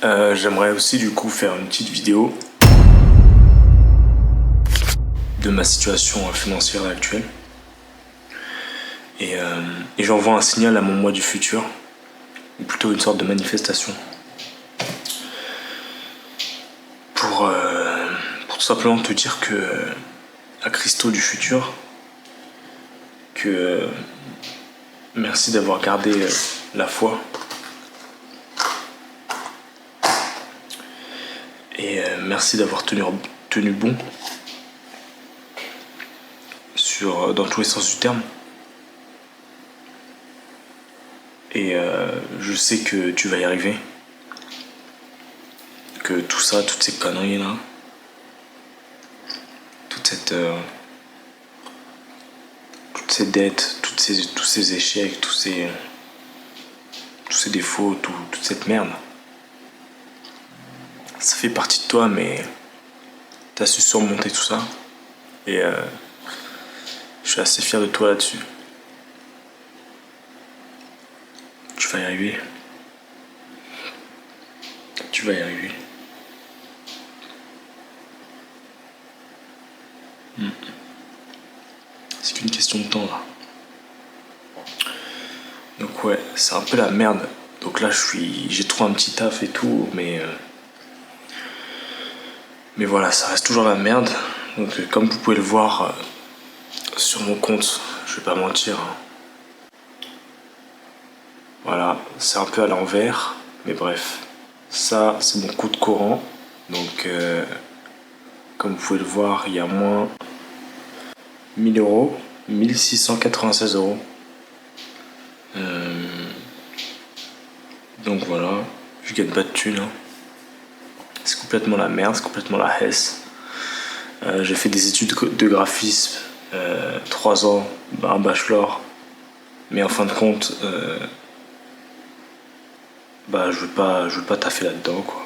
J'aimerais aussi du coup faire une petite vidéo de ma situation financière actuelle. Et j'envoie un signal à mon moi du futur, ou plutôt une sorte de manifestation, pour tout simplement te dire que à Christo du futur, que merci d'avoir gardé la foi. Et merci d'avoir tenu bon dans tous les sens du terme. Et je sais que tu vas y arriver. Que tout ça, toutes ces conneries là, toutes ces dettes, tous ces échecs, tous ces défauts, toute cette merde, ça fait partie de toi, mais t'as su surmonter tout ça. Et je suis assez fier de toi là-dessus. Tu vas y arriver. Tu vas y arriver. C'est qu'une question de temps là. Donc ouais, c'est un peu la merde. Donc là j'ai trouvé un petit taf et tout, mais voilà, ça reste toujours la merde. Donc comme vous pouvez le voir sur mon compte, je vais pas mentir. Voilà, c'est un peu à l'envers, mais bref. Ça, c'est mon compte courant. Donc comme vous pouvez le voir, il y a moins 1000 euros, 1696 euros. Donc voilà, je gagne pas de thunes. Hein. C'est complètement la merde, c'est complètement la hesse. J'ai fait des études de graphisme, 3 ans, un bachelor. Mais en fin de compte, je veux pas taffer là-dedans, quoi.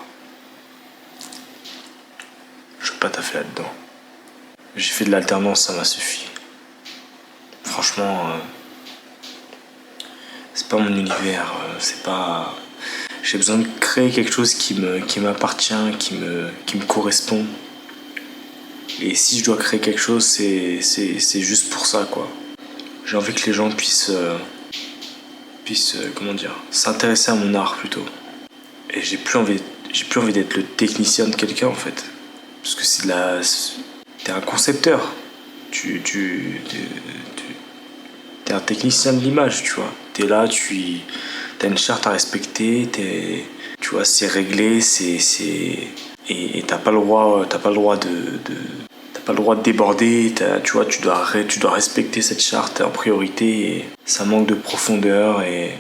Je veux pas taffer là-dedans. J'ai fait de l'alternance, ça m'a suffi. Franchement, c'est pas mon univers, c'est pas... J'ai besoin de créer quelque chose qui m'appartient, qui me correspond. Et si je dois créer quelque chose, c'est juste pour ça, quoi. J'ai envie que les gens puissent s'intéresser à mon art plutôt. Et j'ai plus envie d'être le technicien de quelqu'un, en fait. Parce que t'es un concepteur. T'es un technicien de l'image, tu vois. T'es là, t'as une charte à respecter, tu vois, c'est réglé, et t'as pas le droit de déborder, tu vois, tu dois respecter cette charte en priorité, et ça manque de profondeur, et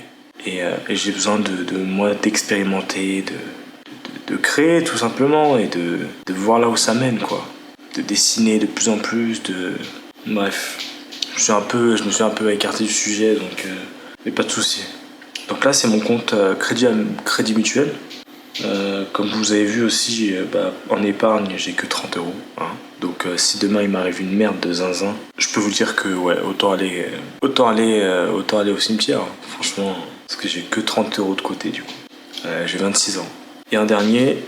j'ai besoin de moi d'expérimenter, de créer tout simplement, et de voir là où ça mène, quoi. De dessiner de plus en plus, bref. Je me suis un peu écarté du sujet, donc mais pas de souci. Donc là, c'est mon compte crédit mutuel. Comme vous avez vu aussi, en épargne, j'ai que 30 euros. Hein. Donc si demain il m'arrive une merde de zinzin, je peux vous dire que ouais, autant aller au cimetière. Hein. Franchement, parce que j'ai que 30 euros de côté du coup. J'ai 26 ans. Et un dernier,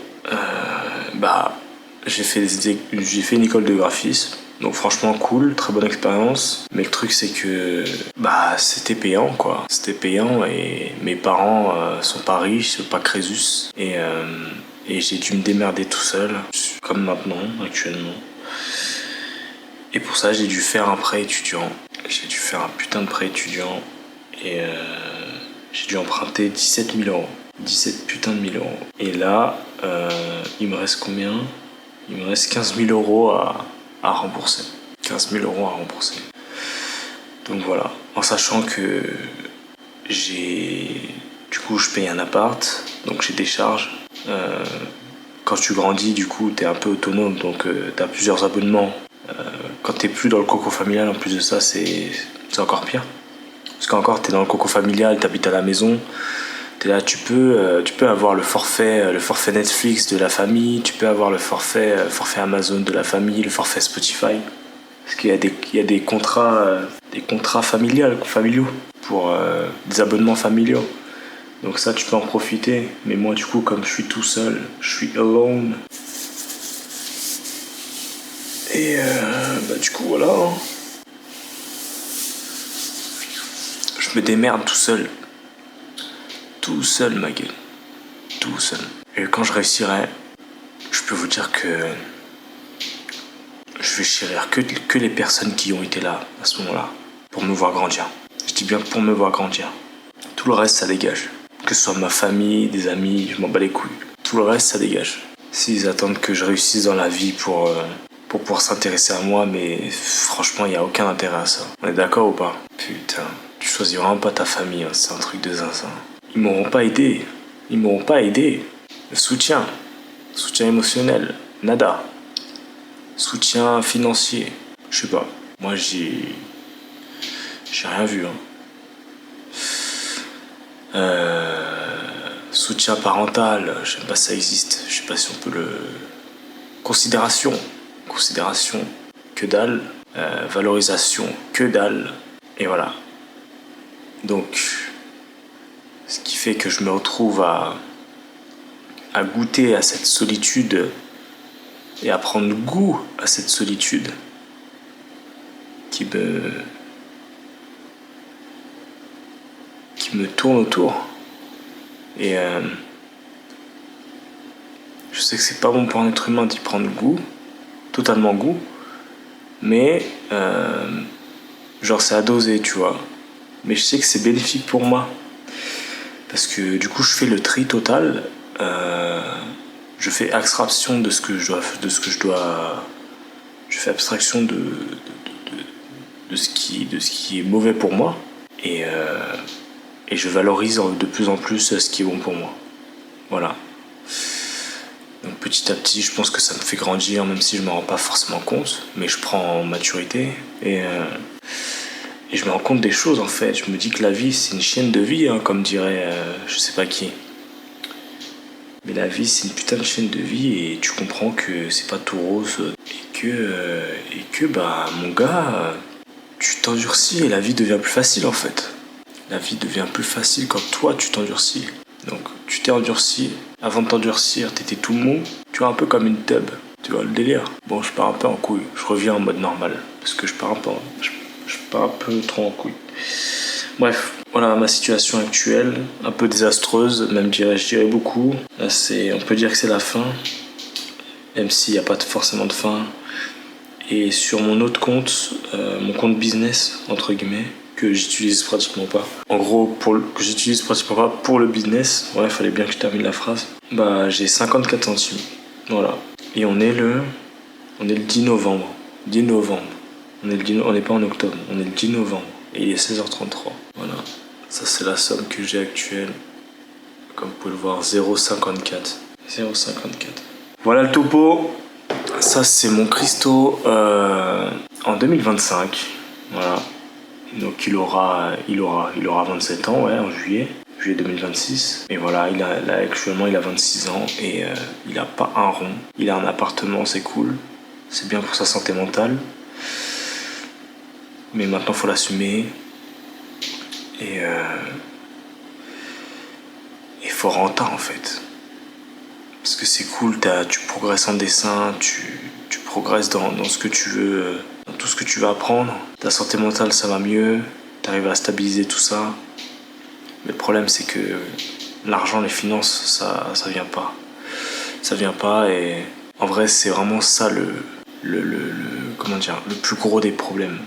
j'ai fait une école de graphisme. Donc franchement cool, très bonne expérience. Mais le truc c'est que c'était payant, quoi. C'était payant, et mes parents sont pas riches, pas Crésus. Et j'ai dû me démerder tout seul, comme maintenant, actuellement. Et pour ça j'ai dû faire un prêt étudiant. J'ai dû faire un putain de prêt étudiant. Et j'ai dû emprunter 17 000 euros. 17 putains de 1000 euros. Et là, il me reste combien ? Il me reste 15 000 euros à rembourser. 15 000 euros à rembourser. Donc voilà, en sachant que du coup, je paye un appart, donc j'ai des charges. Quand tu grandis, du coup, t'es un peu autonome, donc t'as plusieurs abonnements. Quand t'es plus dans le coco familial, en plus de ça, c'est encore pire. Parce qu'encore, t'es dans le coco familial, t'habites à la maison. T'es là, tu peux avoir le forfait Netflix de la famille, tu peux avoir le forfait Amazon de la famille, le forfait Spotify. Parce qu'il y a des contrats familiaux pour des abonnements familiaux. Donc ça, tu peux en profiter. Mais moi, du coup, comme je suis tout seul, je suis alone. Et du coup, voilà. Je me démerde tout seul. Tout seul, ma gueule. Tout seul. Et quand je réussirai, je peux vous dire que je vais chérir que les personnes qui ont été là à ce moment-là pour me voir grandir. Je dis bien pour me voir grandir. Tout le reste, ça dégage. Que ce soit ma famille, des amis, je m'en bats les couilles. Tout le reste, ça dégage. S'ils attendent que je réussisse dans la vie pour pouvoir s'intéresser à moi, mais franchement, il n'y a aucun intérêt à ça. On est d'accord ou pas? Putain, tu choisis vraiment pas ta famille, hein. C'est un truc de zinzin. Ils m'auront pas aidé. Ils m'auront pas aidé. Le soutien émotionnel, nada. Soutien financier, je sais pas. Moi, j'ai rien vu. Soutien parental, je sais pas si ça existe. Je sais pas si on peut le. Considération, que dalle. Valorisation, que dalle. Et voilà. Donc, ce qui fait que je me retrouve à goûter à cette solitude et à prendre goût à cette solitude qui me tourne autour. Et je sais que c'est pas bon pour un être humain d'y prendre goût, totalement goût, mais genre c'est à doser, tu vois. Mais je sais que c'est bénéfique pour moi parce que du coup je fais le tri total. Je fais abstraction de ce que je dois, je fais abstraction de ce qui est mauvais pour moi et je valorise de plus en plus ce qui est bon pour moi. Voilà. Donc petit à petit, je pense que ça me fait grandir, même si je me rends pas forcément compte, mais je prends en maturité et je me rends compte des choses en fait. Je me dis que la vie c'est une chienne de vie, hein, comme dirait je sais pas qui. Mais la vie c'est une putain de chaîne de vie et tu comprends que c'est pas tout rose et que bah mon gars, tu t'endurcis et la vie devient plus facile en fait. La vie devient plus facile quand toi tu t'endurcis. Donc tu t'es endurci, avant de t'endurcir t'étais tout mou, tu vois un peu comme une tub, tu vois le délire. Bon je pars un peu en couille, je reviens en mode normal parce que je pars un peu trop en couille. Bref, voilà ma situation actuelle, un peu désastreuse, même je dirais beaucoup. Là, on peut dire que c'est la fin, même s'il n'y a pas forcément de fin. Et sur mon autre compte, mon compte business, entre guillemets, que j'utilise pratiquement pas. En gros, que j'utilise pratiquement pas pour le business, ouais, il fallait bien que je termine la phrase. Bah, j'ai 54 centimes, voilà. Et on est le 10 novembre. 10 novembre. On n'est pas en octobre, on est le 10 novembre. Et il est 16h33. Voilà. Ça, c'est la somme que j'ai actuelle. Comme vous pouvez le voir, 0,54. 0,54. Voilà le topo. Ça, c'est mon Christo en 2025. Voilà. Donc, il aura 27 ans, ouais, en juillet 2026. Et voilà, là, actuellement, il a 26 ans et il a pas un rond. Il a un appartement, c'est cool. C'est bien pour sa santé mentale. Mais maintenant, faut l'assumer. Et faut rentrer en fait. Parce que c'est cool, tu progresses en dessin, tu progresses dans ce que tu veux, dans tout ce que tu veux apprendre. Ta santé mentale, ça va mieux. T'arrives à stabiliser tout ça. Mais le problème, c'est que l'argent, les finances, ça vient pas. Ça vient pas et en vrai, c'est vraiment ça le plus gros des problèmes.